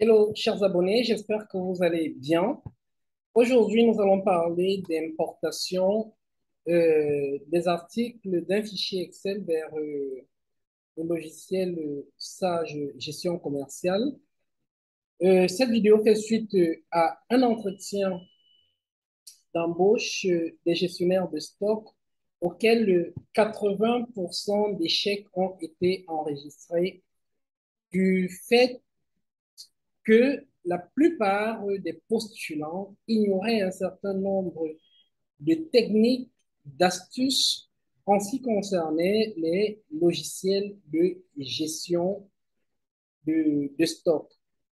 Hello, chers abonnés, j'espère que vous allez bien. Aujourd'hui, nous allons parler d'importation des articles d'un fichier Excel vers le logiciel Sage Gestion Commerciale. Cette vidéo fait suite à un entretien d'embauche des gestionnaires de stock auquel 80% des chèques ont été enregistrés du fait que la plupart des postulants ignoraient un certain nombre de techniques, d'astuces en ce qui concernait les logiciels de gestion de stock.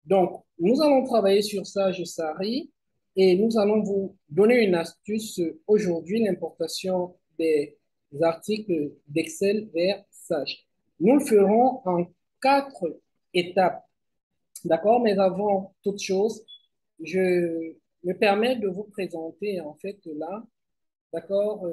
Donc, nous allons travailler sur ça, je Sari, et nous allons vous donner une astuce aujourd'hui, l'importation des articles d'Excel vers Sage. Nous le ferons en 4 étapes. D'accord, mais avant toute chose, je me permets de vous présenter en fait là, d'accord,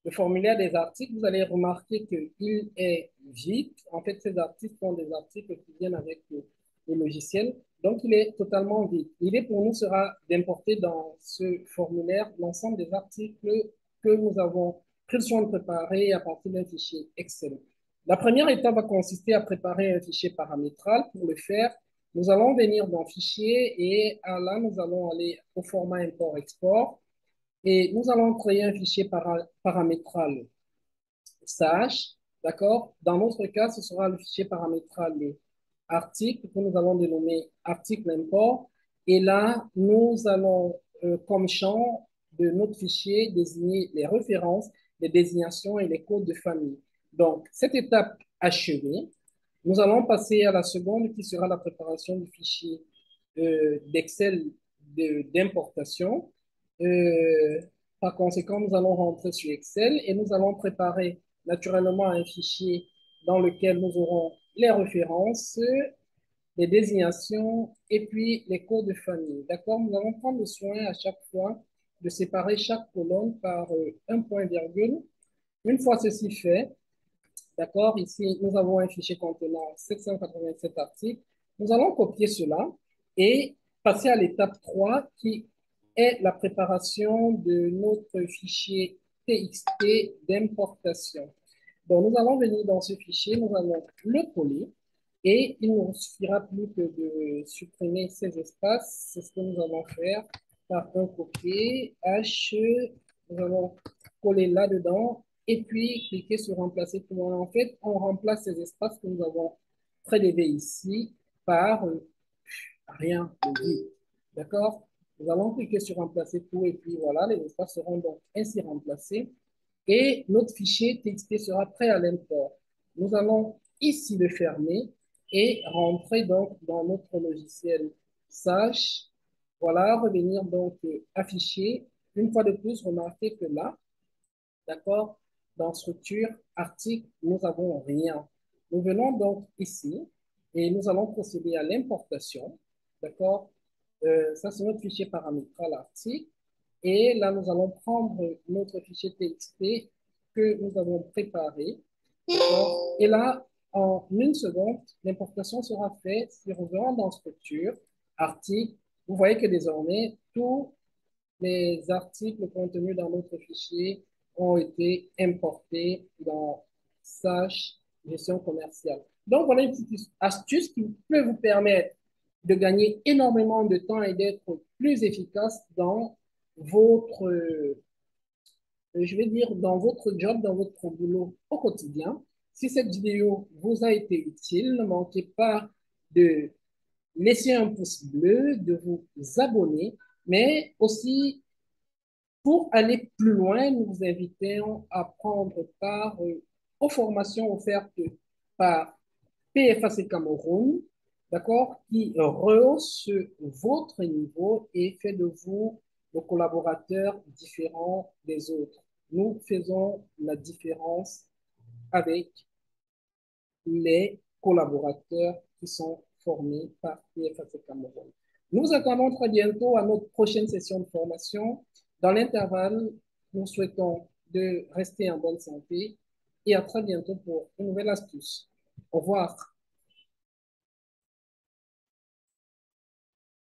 le formulaire des articles. Vous allez remarquer qu'il est vide. En fait, ces articles sont des articles qui viennent avec le logiciel. Donc, il est totalement vide. L'idée pour nous sera d'importer dans ce formulaire l'ensemble des articles que nous avons pris le soin de préparer à partir d'un fichier Excel. La première étape va consister à préparer un fichier paramétral. Pour le faire, nous allons venir dans Fichier et là, nous allons aller au format import-export et nous allons créer un fichier paramétral Sage. D'accord? Dans notre cas, ce sera le fichier paramétral article que nous allons dénommer article import. Et là, nous allons, comme champ de notre fichier, désigner les références, les désignations et les codes de famille. Donc, cette étape achevée, nous allons passer à la seconde qui sera la préparation du fichier d'Excel d'importation. Euh, Par conséquent, nous allons rentrer sur Excel et nous allons préparer naturellement un fichier dans lequel nous aurons les références, les désignations et puis les codes de famille. D'accord? Nous allons prendre le soin à chaque fois de séparer chaque colonne par un point virgule. Une fois ceci fait, d'accord, ici nous avons un fichier contenant 787 articles. Nous allons copier cela et passer à l'étape 3 qui est la préparation de notre fichier TXT d'importation. Donc, nous allons venir dans ce fichier, nous allons le coller et il ne nous suffira plus que de supprimer ces espaces. C'est ce que nous allons faire par un copier, H, nous allons coller là-dedans et puis cliquer sur remplacer tout. En fait, on remplace ces espaces que nous avons prélevés ici par rien de vide. D'accord? Nous allons cliquer sur remplacer tout et puis voilà, les espaces seront donc ainsi remplacés et notre fichier TXT sera prêt à l'import. Nous allons ici le fermer et rentrer donc dans notre logiciel Sage. Voilà, revenir donc afficher. Une fois de plus, remarquez que là, d'accord, dans structure, article, nous n'avons rien. Nous venons donc ici et nous allons procéder à l'importation. D'accord? Ça, c'est notre fichier paramétral article. Et là, nous allons prendre notre fichier TXT que nous avons préparé. Et là, en une seconde, l'importation sera faite. Si on revenons dans structure, article, vous voyez que désormais, tous les articles contenus dans notre fichier ont été importés dans Sage Gestion Commerciale. Donc, voilà une petite astuce qui peut vous permettre de gagner énormément de temps et d'être plus efficace dans votre, je vais dire, dans votre job, dans votre boulot au quotidien. Si cette vidéo vous a été utile, ne manquez pas de laisser un pouce bleu, de vous abonner, mais aussi pour aller plus loin, nous vous invitons à prendre part aux formations offertes par PFAC Cameroun, d'accord, qui rehausse votre niveau et fait de vous le collaborateur différent des autres. Nous faisons la différence avec les collaborateurs qui sont formés par PFAC Cameroun. Nous attendons très bientôt à notre prochaine session de formation. Dans l'intervalle, nous souhaitons de rester en bonne santé et à très bientôt pour une nouvelle astuce. Au revoir.